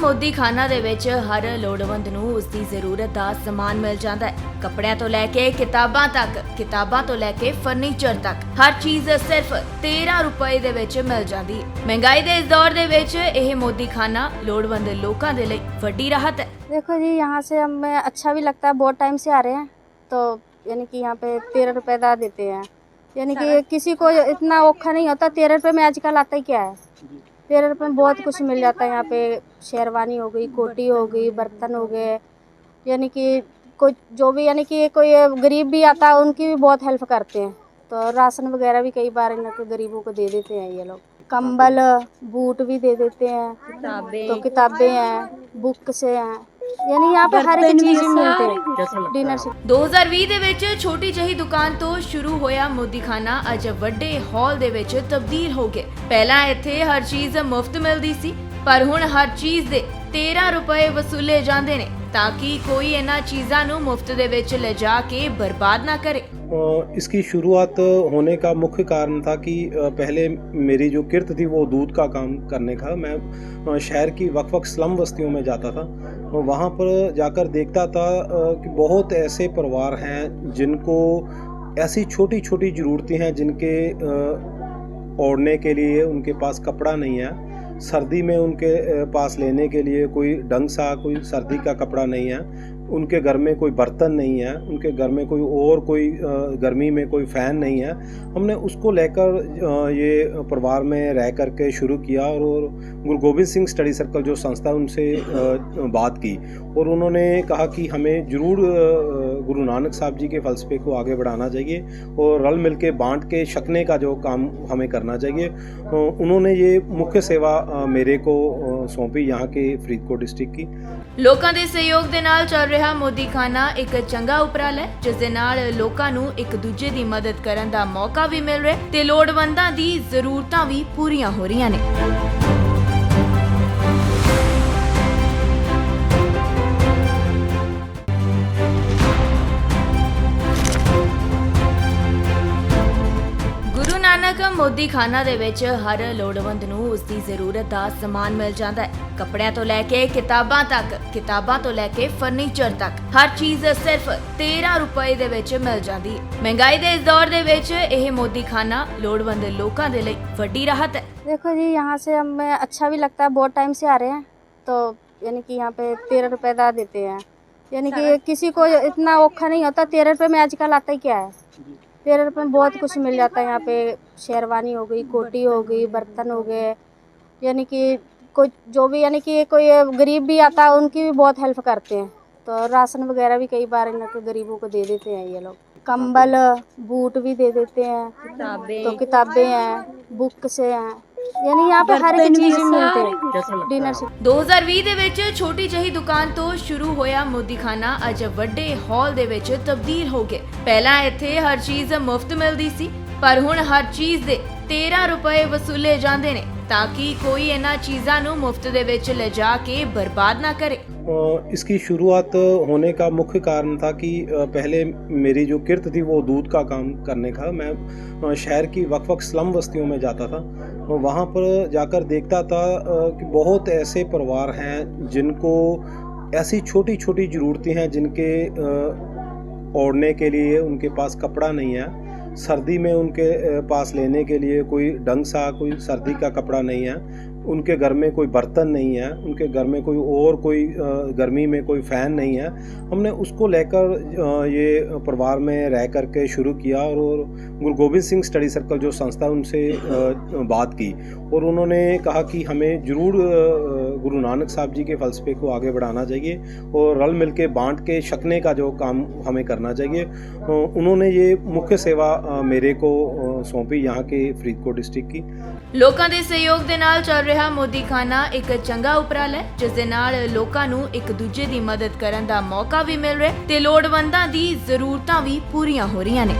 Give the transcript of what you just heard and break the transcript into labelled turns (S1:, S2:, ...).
S1: ਮੋਦੀ ਖਾਨਾ ਦੇ ਵਿੱਚ ਹਰ ਲੋੜਵੰਦ ਨੂੰ ਉਸ ਦੀ ਜ਼ਰੂਰਤ ਦਾ ਸਮਾਨ ਮਿਲ ਜਾਂਦਾ ਹੈ। ਕੱਪੜਿਆਂ ਤੋਂ ਲੈ ਕੇ ਕਿਤਾਬਾਂ ਤੋਂ ਲੈ ਕੇ ਫਰਨੀਚਰ ਤੱਕ ਹਰ ਚੀਜ਼ ਸਿਰਫ 13 ਰੁਪਏ ਦੇ ਵਿੱਚ ਮਿਲ ਜਾਂਦੀ ਹੈ। ਮਹਿੰਗਾਈ ਦੇ ਇਸ ਦੌਰ ਦੇ ਵਿੱਚ ਇਹ ਮੋਦੀ ਖਾਨਾ ਲੋੜਵੰਦ ਲੋਕਾਂ ਦੇ ਲਈ ਵੱਡੀ ਰਾਹਤ है।
S2: देखो जी, यहाँ से हमें अच्छा भी लगता है, बहुत टाइम से आ रहे हैं, तो यानी कि यहाँ पे 13 रुपए दा देते हैं। यानी कि किसी को इतना औखा नहीं होता। 13 रुपए में आजकल आता ही क्या है। 13 रुपए में बहुत कुछ मिल जाता है। यहाँ पे शेरवानी हो गई, कोटी हो गई, बर्तन हो गए, यानी कि कोई जो भी यानी कि कोई गरीब भी आता है उनकी भी बहुत हेल्प करते हैं। तो राशन वगैरह भी कई बार इनको गरीबों को दे देते हैं ये लोग। कंबल बूट भी दे देते हैं, तो किताबें हैं, बुक से हैं, यानी यहाँ पे हर एक चीज़ मिलती है। डिनर से
S1: 2020 ਦੇ ਵਿੱਚ ਛੋਟੀ ਜਿਹੀ ਦੁਕਾਨ ਤੋਂ ਸ਼ੁਰੂ ਹੋਇਆ ਮੋਦੀ ਖਾਨਾ ਅੱਜ ਵੱਡੇ ਹਾਲ ਦੇ ਵਿੱਚ ਤਬਦੀਲ ਹੋ ਗਿਆ। ਪਹਿਲਾਂ ਇੱਥੇ ਹਰ ਚੀਜ਼ ਮੁਫਤ ਮਿਲਦੀ ਸੀ, ਪਰ ਹੁਣ ਹਰ ਚੀਜ਼ ਦੇ 13 ਰੁਪਏ ਵਸੂਲੇ ਜਾਂਦੇ ਨੇ ਤਾਂ ਕਿ ਕੋਈ ਇਹਨਾਂ ਚੀਜ਼ਾਂ ਨੂੰ ਮੁਫਤ ਦੇ ਵਿੱਚ ਲਿਜਾ ਕੇ ਬਰਬਾਦ ਨਾ करे।
S3: इसकी शुरुआत होने का मुख्य कारण था कि पहले मेरी जो किर्त थी वो दूध का काम करने का। मैं शहर की वक्फ स्लम बस्तियों में जाता था, वहाँ पर जाकर देखता था कि बहुत ऐसे परिवार हैं जिनको ऐसी छोटी छोटी ज़रूरतें हैं जिनके ओढ़ने के लिए उनके पास कपड़ा नहीं है। सर्दी में उनके पास लेने के लिए कोई ढंग सा कोई सर्दी का कपड़ा नहीं है। उनके घर में कोई बर्तन नहीं है, उनके घर में कोई गर्मी में कोई फ़ैन नहीं है। हमने उसको लेकर ये परिवार में रह कर के शुरू किया और गुरु गोबिंद सिंह स्टडी सर्कल जो संस्था उनसे बात की और उन्होंने कहा कि हमें ज़रूर गुरु नानक साहब जी के फ़लसफ़े को आगे बढ़ाना चाहिए और रल मिल के बाँट के छकने का जो काम हमें करना चाहिए। उन्होंने ये मुख्य सेवा मेरे को सौंपी यहाँ के फरीदकोट डिस्ट्रिक्ट की।
S1: ਲੋਕਾਂ ਦੇ ਸਹਿਯੋਗ ਦੇ ਨਾਲ ਚੱਲ ਰਿਹਾ ਮੋਦੀ ਖਾਨਾ ਇੱਕ ਚੰਗਾ ਉਪਰਾਲਾ ਹੈ, ਜਿਸ ਦੇ ਨਾਲ ਲੋਕਾਂ ਨੂੰ ਇੱਕ ਦੂਜੇ ਦੀ ਮਦਦ ਕਰਨ ਦਾ ਮੌਕਾ ਵੀ ਮਿਲ ਰਿਹਾ ਤੇ ਲੋੜਵੰਦਾਂ ਦੀ ਜ਼ਰੂਰਤਾਂ ਵੀ ਪੂਰੀਆਂ ਹੋ ਰਹੀਆਂ ਨੇ। ਨਾਨਕ ਮੋਦੀ ਖਾਨਾ ਦੇ ਵਿੱਚ ਹਰ ਲੋੜਵੰਦ ਨੂੰ ਉਸ ਦੀ ਜ਼ਰੂਰਤ ਦਾ ਸਮਾਨ ਮਿਲ ਜਾਂਦਾ ਹੈ। ਕੱਪੜਿਆਂ ਤੋਂ ਲੈ ਕੇ ਕਿਤਾਬਾਂ ਤੋਂ ਲੈ ਕੇ ਫਰਨੀਚਰ ਤੱਕ ਹਰ ਚੀਜ਼ ਸਿਰਫ 13 ਰੁਪਏ ਦੇ ਵਿੱਚ ਮਿਲ ਜਾਂਦੀ ਹੈ। ਮਹਿੰਗਾਈ ਦੇ ਇਸ ਦੌਰ ਦੇ ਵਿੱਚ ਇਹ ਮੋਦੀ ਖਾਨਾ ਲੋੜਵੰਦ ਲੋਕਾਂ ਦੇ ਲਈ ਵੱਡੀ ਰਾਹਤ है।
S2: देखो जी, यहाँ से हमें अच्छा भी लगता है, बहुत टाइम से आ रहे हैं, तो यानी कि यहाँ पे 13 रुपए दा देते हैं। यानी कि किसी को इतना औखा नहीं होता। 13 रुपए में आजकल आता ही क्या है। 13 रुपए में बहुत कुछ मिल जाता है। यहाँ पे शेरवानी हो गई, कोटी हो गई, बर्तन हो गए, यानी कि कोई जो भी यानी कि कोई गरीब भी आता है उनकी भी बहुत हेल्प करते हैं। तो राशन वगैरह भी कई बार इनको गरीबों को दे देते हैं ये लोग। कंबल बूट भी दे देते हैं, तो किताबें हैं, बुक से हैं, यानी यहाँ पे हर एक चीज़ मिलती है। डिनर से
S1: 2020 ਦੇ ਵਿੱਚ ਛੋਟੀ ਜਿਹੀ ਦੁਕਾਨ ਤੋਂ ਸ਼ੁਰੂ ਹੋਇਆ ਮੋਦੀ ਖਾਨਾ ਅੱਜ ਵੱਡੇ ਹਾਲ ਦੇ ਵਿੱਚ ਤਬਦੀਲ ਹੋ ਗਿਆ। ਪਹਿਲਾਂ ਇੱਥੇ ਹਰ ਚੀਜ਼ ਮੁਫਤ ਮਿਲਦੀ ਸੀ, ਪਰ ਹੁਣ ਹਰ ਚੀਜ਼ ਦੇ 13 ਰੁਪਏ ਵਸੂਲੇ ਜਾਂਦੇ ਨੇ ਤਾਂ ਕਿ ਕੋਈ ਇਹਨਾਂ ਚੀਜ਼ਾਂ ਨੂੰ ਮੁਫਤ ਦੇ ਵਿੱਚ ਲਿਜਾ ਕੇ ਬਰਬਾਦ ਨਾ करे।
S3: इसकी शुरुआत होने का मुख्य कारण था कि पहले मेरी जो किर्त थी वो दूध का काम करने का। मैं शहर की वक्फ स्लम बस्तियों में जाता था, वहाँ पर जाकर देखता था कि बहुत ऐसे परिवार हैं जिनको ऐसी छोटी छोटी ज़रूरतें हैं जिनके ओढ़ने के लिए उनके पास कपड़ा नहीं है। सर्दी में उनके पास लेने के लिए कोई ढंग सा कोई सर्दी का कपड़ा नहीं है। उनके घर में कोई बर्तन नहीं है, उनके घर में कोई गर्मी में कोई फ़ैन नहीं है। हमने उसको लेकर ये परिवार में रह कर के शुरू किया और गुरु गोबिंद सिंह स्टडी सर्कल जो संस्था उनसे बात की और उन्होंने कहा कि हमें ज़रूर गुरु नानक साहब जी के फ़लसफ़े को आगे बढ़ाना चाहिए और रल मिल के बाँट के छकने का जो काम हमें करना चाहिए। उन्होंने ये मुख्य सेवा मेरे को सौंपी यहाँ के फरीदकोट डिस्ट्रिक्ट की।
S1: ਲੋਕਾਂ ਦੇ ਸਹਿਯੋਗ ਦੇ ਨਾਲ ਚੱਲ ਰਿਹਾ ਮੋਦੀ ਖਾਨਾ ਇੱਕ ਚੰਗਾ ਉਪਰਾਲਾ ਹੈ, ਜਿਸ ਦੇ ਨਾਲ ਲੋਕਾਂ ਨੂੰ ਇੱਕ ਦੂਜੇ ਦੀ ਮਦਦ ਕਰਨ ਦਾ ਮੌਕਾ ਵੀ ਮਿਲ ਰਿਹਾ ਤੇ ਲੋੜਵੰਦਾਂ ਦੀ ਜ਼ਰੂਰਤਾਂ ਵੀ ਪੂਰੀਆਂ ਹੋ ਰਹੀਆਂ ਨੇ।